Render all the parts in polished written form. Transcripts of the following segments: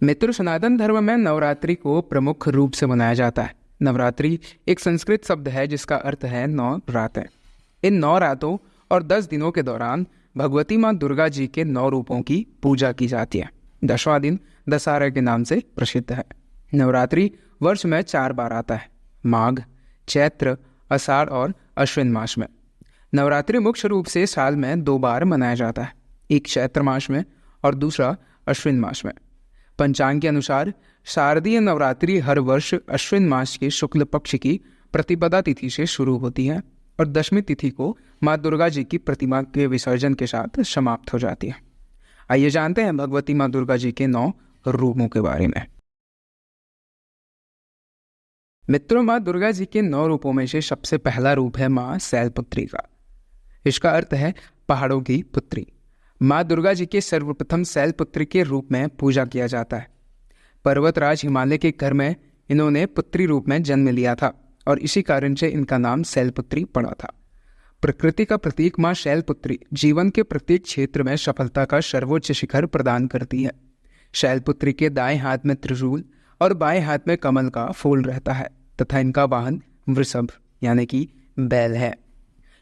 मित्र, सनातन धर्म में नवरात्रि को प्रमुख रूप से मनाया जाता है। नवरात्रि एक संस्कृत शब्द है जिसका अर्थ है 9 रातें। इन 9 रातों और 10 दिनों के दौरान भगवती माँ दुर्गा जी के 9 रूपों की पूजा की जाती है। 10वां दिन दशहरा के नाम से प्रसिद्ध है। नवरात्रि वर्ष में 4 बार आता है, माघ, चैत्र, आषाढ़ और अश्विन मास में। नवरात्रि मुख्य रूप से साल में 2 बार मनाया जाता है, एक चैत्र मास में और दूसरा अश्विन मास में। पंचांग के अनुसार शारदीय नवरात्रि हर वर्ष अश्विन मास के शुक्ल पक्ष की प्रतिपदा तिथि से शुरू होती है और 10वीं तिथि को माँ दुर्गा जी की प्रतिमा के विसर्जन के साथ समाप्त हो जाती है। आइए जानते हैं भगवती माँ दुर्गा जी के 9 रूपों के बारे में। मित्रों, माँ दुर्गा जी के 9 रूपों में से सबसे पहला रूप है माँ शैलपुत्री का। इसका अर्थ है पहाड़ों की पुत्री। माँ दुर्गा जी के सर्वप्रथम शैलपुत्री के रूप में पूजा किया जाता है। पर्वतराज हिमालय के घर में इन्होंने पुत्री रूप में जन्म लिया था और इसी कारण से इनका नाम शैलपुत्री पड़ा था। प्रकृति का प्रतीक माँ शैलपुत्री जीवन के प्रत्येक क्षेत्र में सफलता का सर्वोच्च शिखर प्रदान करती है। शैलपुत्री के दाएं हाथ में त्रिशूल और बाएं हाथ में कमल का फूल रहता है तथा इनका वाहन वृषभ यानी कि बैल है।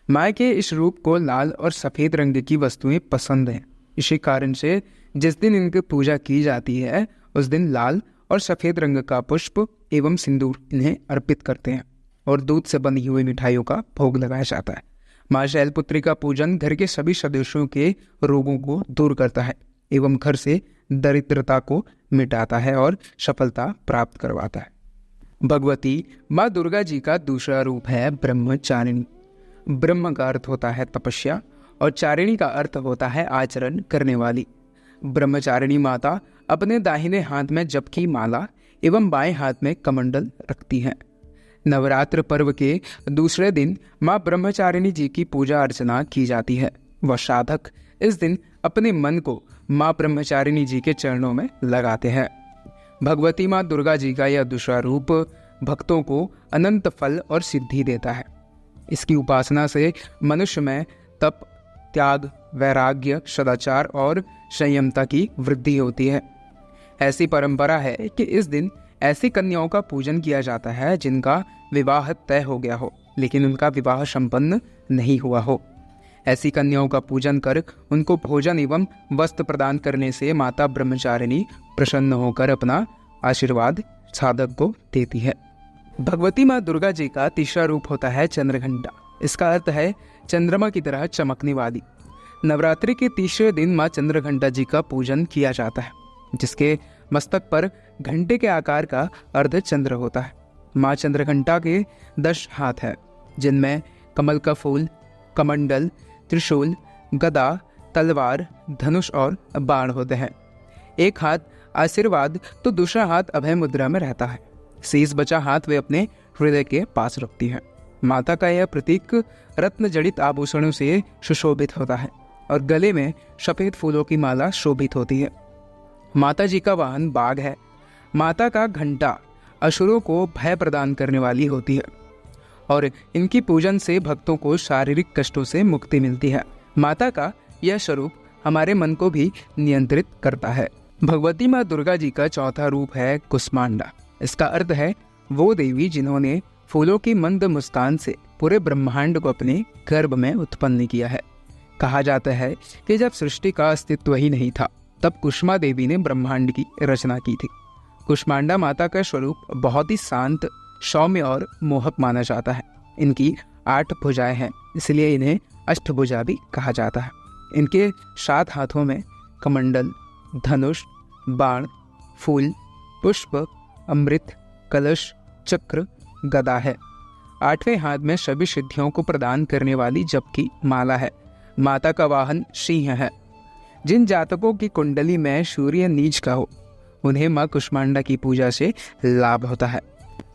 माँ के इस रूप को लाल और सफ़ेद रंग की वस्तुएं पसंद हैं। इसी कारण से जिस दिन इनकी पूजा की जाती है उस दिन लाल और सफ़ेद रंग का पुष्प एवं सिंदूर इन्हें अर्पित करते हैं और दूध से बनी हुई मिठाइयों का भोग लगाया जाता है। माँ शैलपुत्री का पूजन घर के सभी सदस्यों के रोगों को दूर करता है एवं घर से दरिद्रता को मिटाता है और सफलता प्राप्त करवाता है। भगवती माँ दुर्गा जी का दूसरा रूप है ब्रह्मचारिणी। ब्रह्म का अर्थ होता है तपस्या और चारिणी का अर्थ होता है आचरण करने वाली। ब्रह्मचारिणी माता अपने दाहिने हाथ में जप की माला एवं बाएं हाथ में कमंडल रखती हैं। नवरात्र पर्व के दूसरे दिन माँ ब्रह्मचारिणी जी की पूजा अर्चना की जाती है। वह साधक इस दिन अपने मन को माँ ब्रह्मचारिणी जी के चरणों में लगाते हैं। भगवती माँ दुर्गा जी का यह दूसरा रूप भक्तों को अनंत फल और सिद्धि देता है। इसकी उपासना से मनुष्य में तप, त्याग, वैराग्य, सदाचार और संयमता की वृद्धि होती है। ऐसी परंपरा है कि इस दिन ऐसी कन्याओं का पूजन किया जाता है जिनका विवाह तय हो गया हो लेकिन उनका विवाह संपन्न नहीं हुआ हो। ऐसी कन्याओं का पूजन कर उनको भोजन एवं वस्त्र प्रदान करने से माता ब्रह्मचारिणी प्रसन्न होकर अपना आशीर्वाद साधक को देती है। भगवती माँ दुर्गा जी का तीसरा रूप होता है चंद्रघंटा। इसका अर्थ है चंद्रमा की तरह चमकने वाली। नवरात्रि के तीसरे दिन माँ चंद्रघंटा जी का पूजन किया जाता है जिसके मस्तक पर घंटे के आकार का अर्धचंद्र होता है। माँ चंद्रघंटा के 10 हाथ हैं जिनमें कमल का फूल, कमंडल, त्रिशूल, गदा, तलवार, धनुष और बाण होते हैं। एक हाथ आशीर्वाद तो दूसरा हाथ अभय मुद्रा में रहता है। शेष बचा हाथ वे अपने हृदय के पास रखती है। माता का यह प्रतीक रत्न जड़ित आभूषणों से सुशोभित होता है और गले में सफेद फूलों की माला शोभित होती है। माता जी का वाहन बाघ है। माता का घंटा असुरों को भय प्रदान करने वाली होती है और इनकी पूजन से भक्तों को शारीरिक कष्टों से मुक्ति मिलती है। माता का यह स्वरूप हमारे मन को भी नियंत्रित करता है। भगवती माँ दुर्गा जी का चौथा रूप है कुष्मांडा। इसका अर्थ है वो देवी जिन्होंने फूलों की मंद मुस्कान से पूरे ब्रह्मांड को अपने गर्भ में उत्पन्न किया है। कहा जाता है कि जब सृष्टि का अस्तित्व ही नहीं था तब कुष्मा देवी ने ब्रह्मांड की रचना की थी। कुष्मांडा माता का स्वरूप बहुत ही शांत, सौम्य और मोहक माना जाता है। इनकी 8 भुजाएं हैं, इसलिए इन्हें अष्टभुजा भी कहा जाता है। इनके 7 हाथों में कमंडल, धनुष, बाण, फूल, पुष्प, अमृत, कलश, चक्र, गदा है। 8वें हाथ में सभी सिद्धियों को प्रदान करने वाली जप की माला है। माता का वाहन सिंह है। जिन जातकों की कुंडली में सूर्य नीच का हो उन्हें माँ कुष्मांडा की पूजा से लाभ होता है।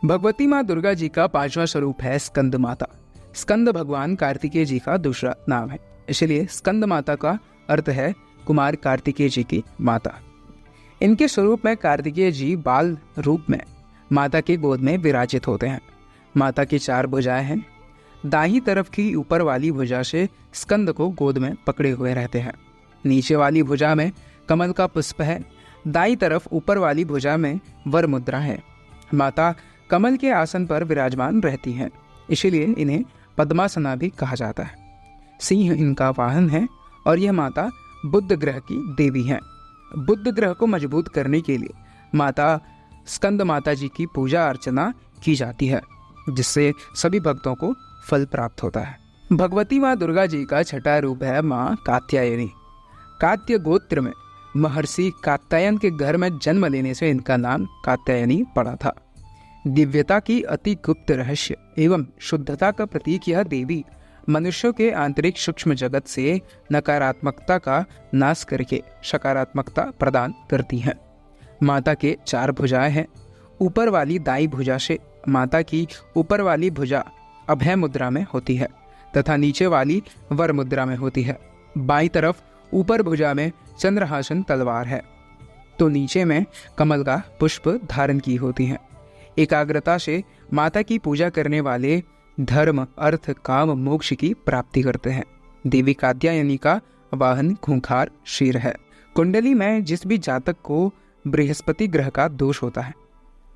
भगवती माँ दुर्गा जी का 5वां स्वरूप है स्कंद माता। स्कंद भगवान कार्तिकेय जी का दूसरा नाम है, इसलिए स्कंद माता का अर्थ है कुमार कार्तिकेय जी की माता। इनके स्वरूप में कार्तिकेय जी बाल रूप में माता की गोद में विराजित होते हैं। माता की 4 भुजाएं हैं। दाहिनी तरफ की ऊपर वाली भुजा से स्कंद को गोद में पकड़े हुए रहते हैं। नीचे वाली भुजा में कमल का पुष्प है। दाईं तरफ ऊपर वाली भुजा में वर मुद्रा है। माता कमल के आसन पर विराजमान रहती हैं, इसीलिए इन्हें पद्मासना भी कहा जाता है। सिंह इनका वाहन है और यह माता बुध ग्रह की देवी हैं। बुध ग्रह को मजबूत करने के लिए माता स्कंद माता जी की पूजा अर्चना की जाती है, जिससे सभी भक्तों को फल प्राप्त होता है। भगवती माँ दुर्गा जी का छठा रूप है माँ कात्यायनी। कात्य गोत्र में महर्षि कात्यायन के घर में जन्म लेने से इनका नाम कात्यायनी पड़ा था। दिव्यता की अति गुप्त रहस्य एवं शुद्धता का प्रतीक यह देवी मनुष्यों के आंतरिक सूक्ष्म जगत से नकारात्मकता का नाश करके सकारात्मकता प्रदान करती हैं। माता के 4 भुजाएं हैं। ऊपर वाली दाईं भुजा से माता की ऊपर वाली भुजा अभय मुद्रा में होती है तथा नीचे वाली वर मुद्रा में होती है। बाईं तरफ ऊपर भुजा में चंद्रहासन तलवार है तो नीचे में कमल का पुष्प धारण की होती है। एकाग्रता से माता की पूजा करने वाले धर्म, अर्थ, काम, मोक्ष की प्राप्ति करते हैं। देवी कात्यायनी का वाहन खूंखार शीर है। कुंडली में जिस भी जातक को बृहस्पति ग्रह का दोष होता है,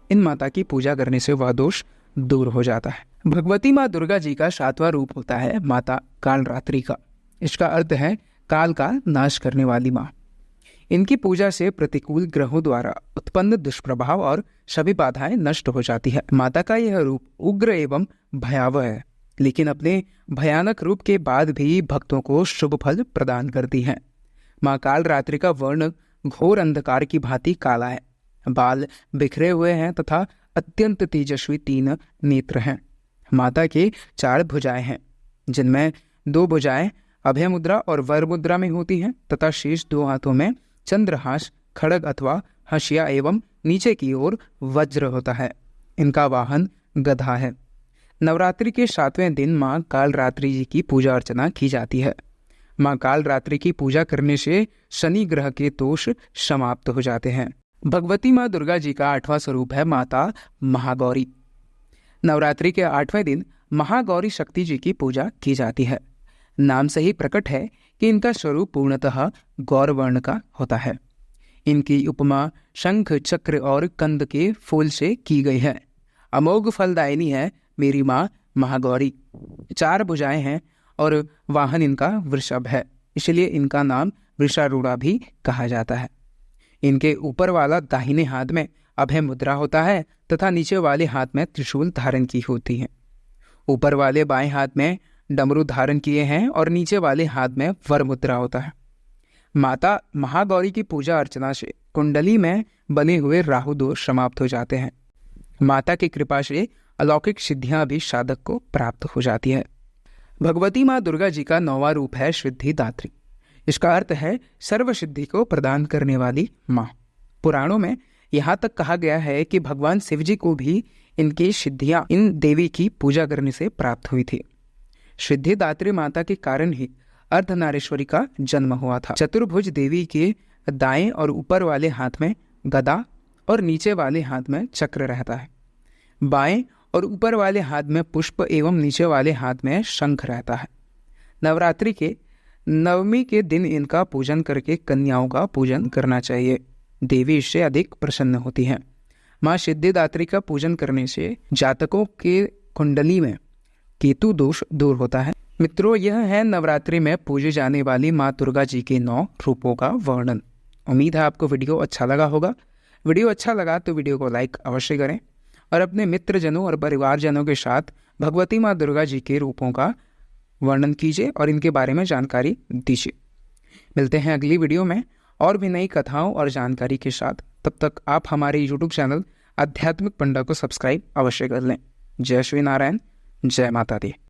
इन माता की पूजा करने से वह दोष दूर हो जाता है। भगवती माँ दुर्गा जी का 7वां रूप होता है माता कालरात्रि का। इसका अर्थ है काल का नाश करने वाली माँ। इनकी पूजा से प्रतिकूल ग्रहों द्वारा उत्पन्न दुष्प्रभाव और सभी बाधाएं नष्ट हो जाती है। माता का यह रूप उग्र एवं भयावह है, लेकिन अपने भयानक रूप के बाद भी भक्तों को शुभ फल प्रदान करती है। माँ कालरात्रि का वर्ण घोर अंधकार की भांति काला है। बाल बिखरे हुए हैं तथा अत्यंत तेजस्वी 3 नेत्र हैं। माता के 4 भुजाएं हैं, जिनमें 2 भुजाएं अभय मुद्रा और वर मुद्रा में होती हैं तथा शेष 2 हाथों में चंद्रहास, खड़ग अथवा हंसिया एवं नीचे की ओर वज्र होता है। इनका वाहन गधा है। नवरात्रि के 7वें दिन माँ कालरात्रि जी की पूजा अर्चना की जाती है। माँ कालरात्रि की पूजा करने से शनि ग्रह के दोष समाप्त हो जाते हैं। भगवती माँ दुर्गा जी का 8वां स्वरूप है माता महागौरी। नवरात्रि के 8वें दिन महागौरी शक्ति जी की पूजा की जाती है। नाम से ही प्रकट है कि इनका स्वरूप पूर्णतः गौर वर्ण का होता है। इनकी उपमा शंख, चक्र और कंद के फूल से की गई है। अमोघ फलदायिनी है मेरी माँ महागौरी। 4 भुजाएं हैं और वाहन इनका वृषभ है, इसलिए इनका नाम वृषारूढ़ा भी कहा जाता है। इनके ऊपर वाला दाहिने हाथ में अभय मुद्रा होता है तथा नीचे वाले हाथ में त्रिशूल धारण की होती है। ऊपर वाले बाएं हाथ में डमरू धारण किए हैं और नीचे वाले हाथ में वर मुद्रा होता है। माता महागौरी की पूजा अर्चना से कुंडली में बने हुए राहु दोष समाप्त हो जाते हैं। माता की कृपा से अलौकिक सिद्धियां भी साधक को प्राप्त हो जाती है। भगवती माँ दुर्गा जी का 9वां रूप है सिद्धिदात्री। इसका अर्थ है सर्व सिद्धि को प्रदान करने वाली माँ। पुराणों में यहाँ तक कहा गया है कि भगवान शिव जी को भी इनकी सिद्धियां इन देवी की पूजा करने से प्राप्त हुई थी। सिद्धिदात्री माता के कारण ही अर्धनारीश्वरी का जन्म हुआ था। चतुर्भुज देवी के दाएं और ऊपर वाले हाथ में गदा और नीचे वाले हाथ में चक्र रहता है। बाएं और ऊपर वाले हाथ में पुष्प एवं नीचे वाले हाथ में शंख रहता है। नवरात्रि के 9वीं के दिन इनका पूजन करके कन्याओं का पूजन करना चाहिए। देवी इससे अधिक प्रसन्न होती हैं। माँ सिद्धिदात्री का पूजन करने से जातकों के कुंडली में केतु दोष दूर होता है। मित्रों, यह है नवरात्रि में पूजे जाने वाली माँ दुर्गा जी के 9 रूपों का वर्णन। उम्मीद है आपको वीडियो अच्छा लगा होगा। वीडियो अच्छा लगा तो वीडियो को लाइक अवश्य करें और अपने मित्रजनों और परिवारजनों के साथ भगवती माँ दुर्गा जी के रूपों का वर्णन कीजिए और इनके बारे में जानकारी दीजिए। मिलते हैं अगली वीडियो में और भी नई कथाओं और जानकारी के साथ। तब तक आप हमारे YouTube चैनल आध्यात्मिक पंडा को सब्सक्राइब अवश्य कर लें। जय श्री नारायण, जय माता दी।